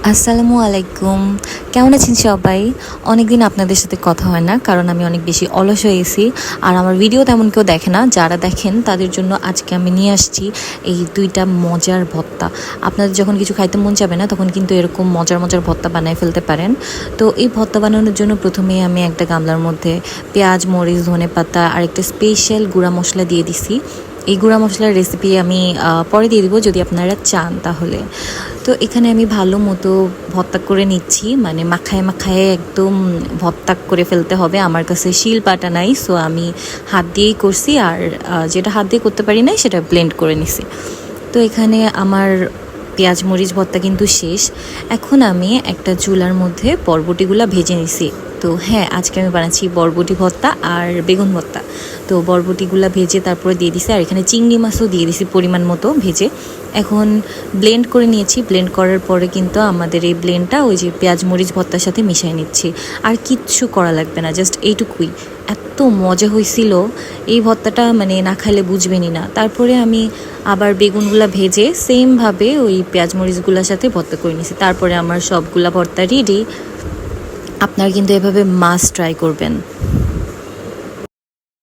আসসালামু আলাইকুম। কেমন আছেন সবাই? অনেকদিন আপনাদের সাথে কথা হয় না, কারণ আমি অনেক বেশি অলস হয়ে গেছি। আর আমার ভিডিও তেমন কেউ দেখে না। যারা দেখেন তাদের জন্য আজকে আমি নিয়ে আসছি এই ২টা মজার ভর্তা। আপনাদের যখন কিছু খাইতে মন চাবে না, তখন কিন্তু এরকম মজার মজার ভর্তা বানায় ফেলতে পারেন। তো এই ভর্তা বানানোর জন্য প্রথমেই আমি একটা গামলার মধ্যে পেঁয়াজ, মরিচ, ধনেপাতা আর একটা স্পেশাল গুঁড়া মশলা দিয়ে দিছি। এই গুঁড়া মশলার রেসিপি আমি পরে দিয়ে দিব যদি আপনারা চান তাহলে। তো এখানে আমি ভালো মতো ভর্তা করে নিচ্ছি, মানে মাখায় মাখায় একদম ভর্তা করে ফেলতে হবে। আমার কাছে শিল পাটা নাই, সো আমি হাত দিয়েই করছি। আর যেটা হাত দিয়ে করতে পারি নাই সেটা ব্লেন্ড করে নিছি। তো এখানে আমার পেঁয়াজ মরিচ ভর্তা কিন্তু শেষ। এখন আমি একটা চুলার মধ্যে বরবটিগুলো ভেজে নিছি। তো হ্যাঁ, আজকে আমি বানাচ্ছি বরবটি ভর্তা আর বেগুন ভর্তা। তো বরবটিগুলো ভেজে তারপরে দিয়ে দিছি, আর এখানে চিংড়ি মাছও দিয়ে দিছি পরিমাণ মতো ভেজে। এখন ব্লেন্ড করে নিয়েছি। ব্লেন্ড করার পরে কিন্তু আমাদের এই ব্লেন্ডটা ওই যে পেঁয়াজ মরিচ ভর্তার সাথে মিশিয়ে নিচ্ছি। আর কিচ্ছু করা লাগবে না, জাস্ট এইটুকুই। এত মজা হয়েছিল এই ভর্তাটা, মানে না খাইলে বুঝবেনই না। তারপরে আমি আবার বেগুনগুলা ভেজে সেমভাবে ওই পেঁয়াজ মরিচগুলোর সাথে ভর্তা করে নিয়েছি। তারপরে আমার সবগুলা ভর্তা রেডি। আপনারা কিন্তু এভাবে মাস্ট ট্রাই করবেন।